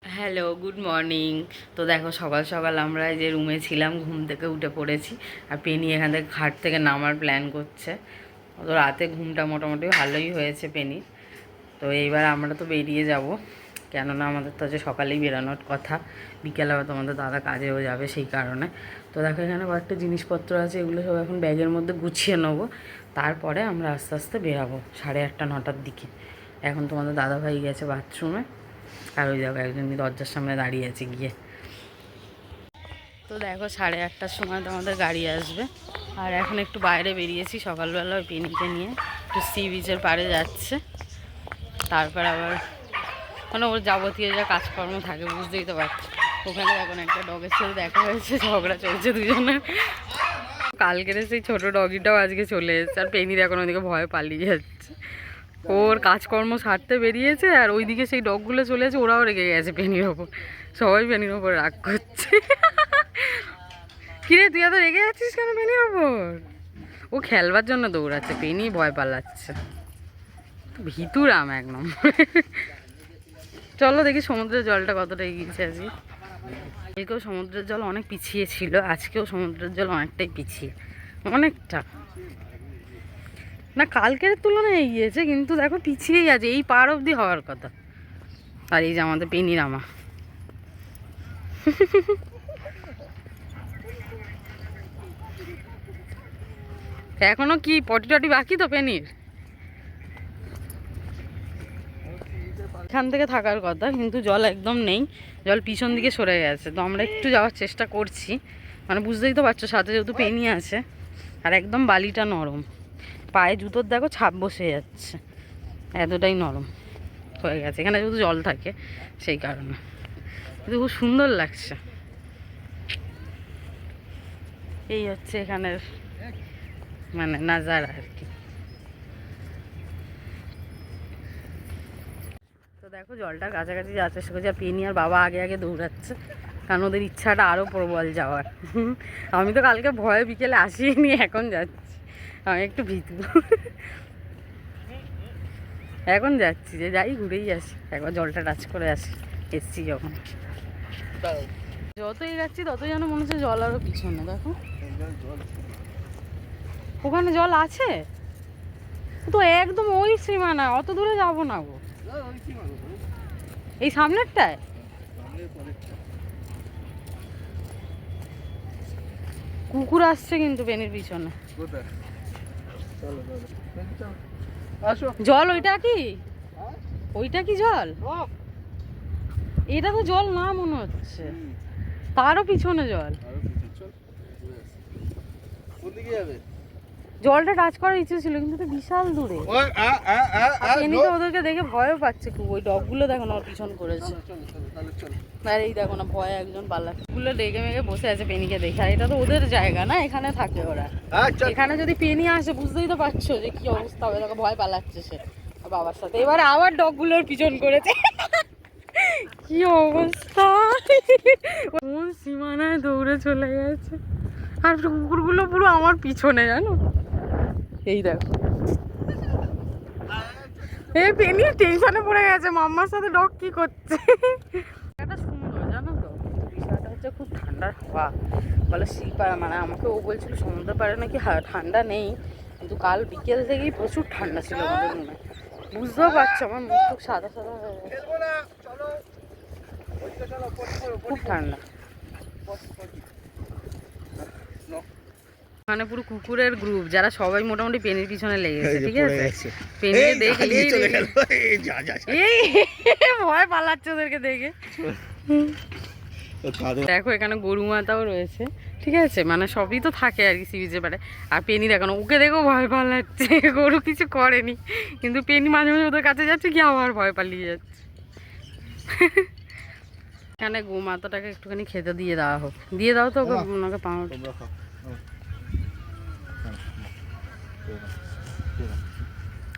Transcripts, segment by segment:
Hello, good morning. তো দেখো সকাল সকাল আমরা এই যে রুমে ছিলাম, ঘুম থেকে উঠে পড়েছি। আর পেনি এখান থেকে ঘাট থেকে নামার প্ল্যান করছে। তো রাতে ঘুমটা মোটামুটি ভালোই হয়েছে পেনির। তো এইবার আমরা তো বেরিয়ে যাব, কেননা আমাদের তো যে সকালেই বেরোনোর কথা, বিকেলে আবার তোমাদের দাদা কাজেও যাবে, সেই কারণে। তো দেখো এখানে কয়েকটা জিনিসপত্র আছে, এগুলো সব এখন ব্যাগের মধ্যে গুছিয়ে নেবো। তারপরে আমরা আস্তে আস্তে বেরাবো 8:30 9টার দিকে। এখন তোমাদের দাদাভাই গেছে বাথরুমে, আর ওই জায়গায় একজন দরজার সামনে দাঁড়িয়ে আছে গিয়ে। তো দেখো 8:30টার সময় তো আমাদের গাড়ি আসবে। আর এখন একটু বাইরে বেরিয়েছি সকালবেলা ওই পিনিকে নিয়ে, একটু সি বিচের পাড়ে যাচ্ছে। তারপর আবার মানে ওর যাবতীয় যা কাজকর্ম থাকে বুঝতেই তো পারছি। ওখানে এখন একটা ডগের সাথে দেখা হয়েছে, ঝগড়া চলছে দুজনের। কালকের সেই ছোটো ডগিটাও আজকে চলে এসেছে, আর পেনির এখন ওদিকে ভয় পালিয়ে যাচ্ছে। ওর কাজকর্ম সারতে বেরিয়েছে, আর ওইদিকে সেই ডগগুলো চলে আছে, ওরাও রেগে গেছে পেনির ওপর। সবাই পেনির ওপর রাগ করছে। কিরে তুই এত রেগে যাচ্ছিস কেন পেনির ওপর? ও খেলবার জন্য দৌড়াচ্ছে, পেনি ভয় পালাচ্ছে। ভিতুরাম একদম। চলো দেখি সমুদ্রের জলটা কতটা এগিয়েছে আজকে। কালকেও সমুদ্রের জল অনেক পিছিয়ে ছিল, আজকেও সমুদ্রের জল অনেকটাই পিছিয়ে, অনেকটা না কালকের তুলনায় এগিয়েছে, কিন্তু দেখো পিছিয়েই আছে, এই পার অবধি হওয়ার কথা। আর এই যে আমাদের পেনির আমা। এখনো কি পটি টটি বাকি তো পেনির? এখান থেকে থাকার কথা, কিন্তু জল একদম নেই, জল পিছন দিকে সরে গেছে। তো আমরা একটু যাওয়ার চেষ্টা করছি, মানে বুঝতেই তো পারছো সাথে যেহেতু পেনি আছে, আর একদম বালিটা নরম, পায়ে জুতোর দেখো ছাপ বসে যাচ্ছে, এতটাই নরম হয়ে গেছে। এখানে যেহেতু জল থাকে সেই কারণে, কিন্তু খুব সুন্দর লাগছে। এই হচ্ছে এখানের মানে নাজারা আর কি। তো দেখো জলটার কাছাকাছি যাওয়ার চেষ্টা করছি, আর পেনি আর বাবা আগে আগে দৌড়াচ্ছে, কারণ ওদের ইচ্ছাটা আরও প্রবল যাওয়ার। আমি তো কালকে ভয়ে বিকেলে আসিনি, এখন যাচ্ছি, আমি একটু ভীতু। এখন যাচ্ছি যে যাই ঘুরেই আসি, একবার জলটা টাচ করে আসি, এসছি যখন। যতই যাচ্ছি ততই যেন মনে হচ্ছে জল আরও পিছনে। দেখো ওখানে জল আছে তো, একদম ওই সীমানা, অত দূরে যাবো না গো। এই সামনেরটায় কুকুর আসছে কিন্তু পেনির পিছনে। জল ওইটা কি? ওইটা কি জল? এটা তো জল না মনে হচ্ছে, তারও পিছনে জল। জলটা টাচ করার ইচ্ছে ছিল, কিন্তু এটা বিশাল দূরে। পেনি তো ওদেরকে দেখে ভয়ও পাচ্ছে খুব, ওই ডগগুলো দেখো না ওর পিছন করেছে। আর এই দেখো না ভয়ে একজন পালাচ্ছে, গুলো রেগে মেগে বসে আছে পেনিকে দেখে। আর এটা তো ওদের জায়গা না, এখানে থাকে ওরা। এখানে যদি পেনি আসে বুঝতেই তো পারছো যে কি অবস্থা হবে, তাকে ভয় পালাচ্ছে সে বাবার সাথে। এবারে আবার ডগগুলোর পিছন করেছে, কি অবস্থা! কোন সীমানায় দৌড়ে চলে গেছে, আর কুকুরগুলো পুরো আমার পিছনে জানো। এই দেখো এই পেনি টেনশনে পড়ে গেছে, মাম্মার সাথে ডগ কি করছে। এটা সুন্দর জানো তো, বিষয়টা হচ্ছে খুব ঠান্ডা হাওয়া বলে শিল্পারা, মানে আমাকে ও বলছিল সমুদ্র পাড়ে নাকি ঠান্ডা নেই, কিন্তু কাল বিকেল থেকেই প্রচুর ঠান্ডা ছিল আমাদের মনে। বুঝতেও পারছো আমার মুখ টুক সাদা সাদা হয়ে গেছে, খুব ঠান্ডা। মানে পুরো কুকুরের গ্রুপ, যারা সবাই মোটামুটি পেনির পিছনে লেগেছে, ঠিক আছে? পেনিকে দেখলেই এই ভয় পালাচ্ছে ওদেরকে দেখে। দেখো এখানে গরু মাতাও রয়েছে, ঠিক আছে, মানে সবই তো থাকে আর কি সি বিচে পারে। আর পেনি দেখো না, ওকে দেখো ভয় পালাচ্ছে, গরু কিছু করেনি, কিন্তু পেনি মাঝে মাঝে ওদের কাছে যাচ্ছে কি আবার ভয় পালিয়ে যাচ্ছে। এখানে গোমাতাটাকে একটুখানি খেতে দিয়ে দেওয়া হোক, দিয়ে দাও তো ওকে, ওনাকে পাউরুটি।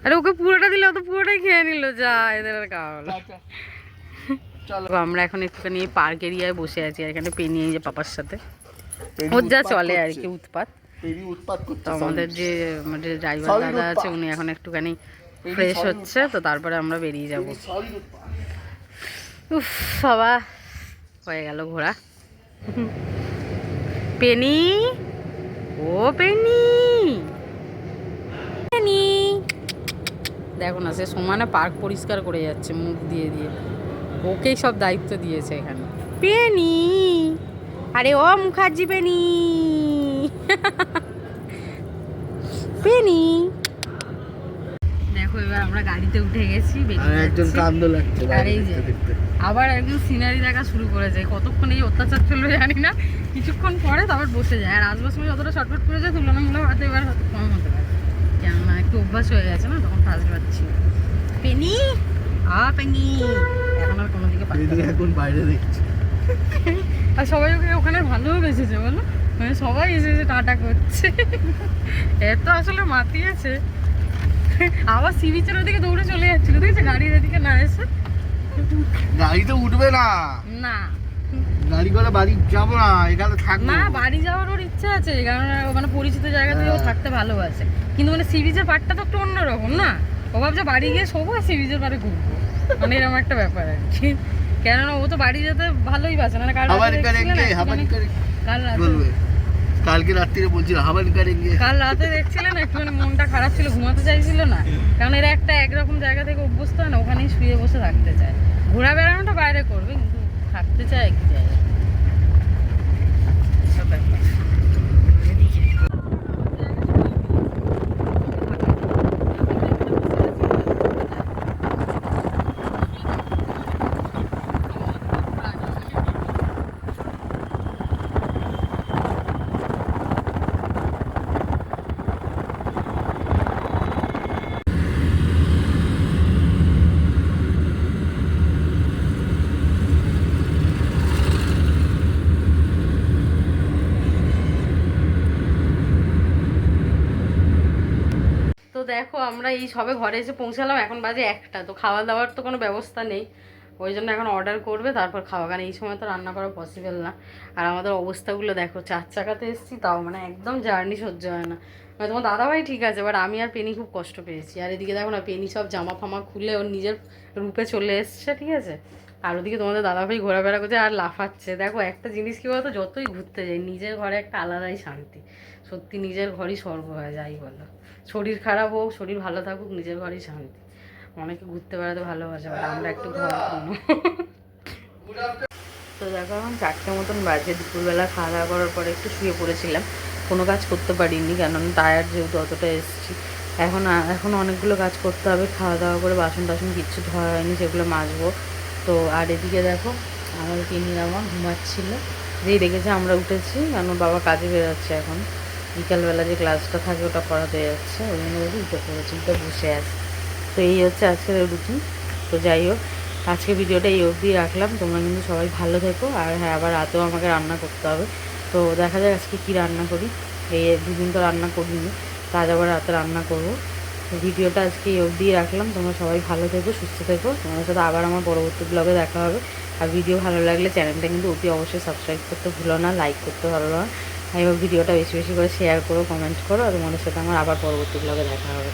আরে ওকে পুরোটা দিলে, ও তো পুরোটাই খেয়ে নিল, যা এদের আর খাওয়া হলো। চলো আমরা এখন একটুখানি পার্ক এরিয়ায় বসে আছি, আর এখানে পেনি এই যে পাপার সাথে ওর যা চলে আর কি উৎপাত। তো আমাদের যে ড্রাইভার দাদা আছে উনি এখন একটুখানি ফ্রেশ হচ্ছে, তো তারপরে আমরা বেরিয়ে যাব। উফ বাবা, হয়ে গেল ঘোরা। পেনি, ও পেনি, পেনি, দেখো না সে সমানে পার্ক পরিষ্কার করে যাচ্ছে মুখ দিয়ে দিয়ে, ওকেই সব দায়িত্ব দিয়েছে এখানে। পেনি, আরে ও মুখার্জি পেনি, পেনি। দেখো এবার আমরা গাড়িতে উঠে গেছি, একজন কান্দো লাগছে আর এই যে আবার একজন সিনারি দেখা শুরু করে যায়। কতক্ষণ এই অত্যাচার চলবে জানি না, কিছুক্ষণ পরে তারপর বসে যায়। আর আসবার সময় যতটা শর্টকাট করে যায় তুলনামূলক হয়তো এবার হয়তো কম হতে পারে, কেননা একটু অভ্যাস হয়ে গেছে না, তখন ফার্স্ট পাচ্ছি। পেনি, পেনি এখন আর কোনো দিকে পাচ্ছি না। এখন বাইরে দেখছি। আর সবাই ওকে ওখানে ভালোও বেসেছে বলো, মানে সবাই এসে টাটা করছে, এত আসলে মাতিয়েছে। আবার সি বিচের ওদিকে দৌড়ে চলে যাচ্ছিল, দেখেছে গাড়ির এদিকে না এসে। গাড়িতে উঠবে না, না গাড়ি করে বাড়ি যাবো না, এখানে থাকবো না, বাড়ি যাওয়ার ওর ইচ্ছা আছে, কারণ মানে পরিচিত জায়গাতে ও থাকতে ভালোবাসে। কিন্তু মানে সি বিচের পাড়টা তো একটু অন্যরকম না, ও ভাবছে বাড়ি গিয়ে শোবো আর সি বিচের পাড়ে ঘুরবো, মানে এরকম একটা ব্যাপার আর কি। কেননা ও তো বাড়ি যেতে ভালোই বাসে, মানে কাল কালকে রাত্রিরে বলছিল হাবান কারেঙ্গে, কাল রাতে দেখছিলেন একটু মানে মনটা খারাপ ছিল, ঘুমাতে চাইছিল না, কারণ এরা একটা একরকম জায়গা থেকে অভ্যস্ত হয় না, ওখানেই শুয়ে বসে থাকতে চায়। ঘোরা বেড়ানোটা বাইরে করবে কিন্তু থাকতে চায় একই জায়গায়। তো দেখো আমরা এই সবে ঘরে এসে পৌঁছালাম, এখন বাজে 1টা। তো খাওয়া দাওয়ার তো কোনো ব্যবস্থা নেই, ওই জন্য এখন অর্ডার করবে তারপর খাওয়া, কারণ এই সময় তো রান্না করা পসিবল না। আর আমাদের অবস্থাগুলো দেখো, 4 চাকাতে এসেছি তাও মানে একদম জার্নি সহ্য হয় না। মানে তোমার দাদাভাই ঠিক আছে, বাট আমি আর পেনি খুব কষ্ট পেয়েছি। আর এদিকে দেখো না, পেনি সব জামা ফামা খুলে ওর নিজের রূপে চলে এসছে, ঠিক আছে। আর ওদিকে তোমাদের দাদাভাই ঘোরাফেরা করছে আর লাফাচ্ছে। দেখো একটা জিনিস কী বলতো, যতই ঘুরতে যাই নিজের ঘরে একটা আলাদাই শান্তি, সত্যি নিজের ঘরই স্বর্গ হয়, যাই বলো। শরীর খারাপ হোক শরীর ভালো থাকুক, নিজের ঘরই শান্তি। অনেকে ঘুরতে বেড়াতে ভালোবাসে, বাট আমরা একটু ঘর তো দেখো এখন 4টে মতন বাজে, দুপুরবেলা খাওয়া দাওয়া করার পরে একটু শুয়ে পড়েছিলাম, কোনো কাজ করতে পারিনি, কেননা টায়ার্ড যেহেতু অতটা এসেছি। এখন অনেকগুলো কাজ করতে হবে, খাওয়া দাওয়া করে বাসন টাসন কিচ্ছু ধোয়া হয়নি, সেগুলো মাজবো। তো আর এদিকে দেখো আমার পিনিরামা ঘুমাচ্ছিল, যেই দেখেছে আমরা উঠেছি, কেন বাবা কাজে বেরোচ্ছে এখন, বিকালবেলা যে ক্লাসটা থাকে ওটা করাতে যাচ্ছে, ওই জন্য বলতে উঠে পড়েছি, উঠে বসে আছে। তো এই হচ্ছে আজকের রুটিন। তো যাই হোক, আজকে ভিডিওটা এই অবধি রাখলাম, তোমরা কিন্তু সবাই ভালো থেকো। আর হ্যাঁ, আবার রাতেও আমাকে রান্না করতে হবে, তো দেখা যাক আজকে কী রান্না করি। এই দুদিন তো রান্না করিনি, তো আজ আবার রাতে রান্না করবো। তো ভিডিওটা আজকে এই অবধি রাখলাম, তোমরা সবাই ভালো থেকো, সুস্থ থেকো। তোমাদের সাথে আবার আমার পরবর্তী ব্লগে দেখা হবে। আর ভিডিও ভালো লাগলে চ্যানেলটা কিন্তু অতি অবশ্যই সাবস্ক্রাইব করতে ভুলো না, লাইক করতে ভালো না। এবং ভিডিওটা বেশি বেশি করে শেয়ার করো, কমেন্ট করো। আর তোমাদের সাথে আমার আবার পরবর্তী ব্লগে দেখা হবে।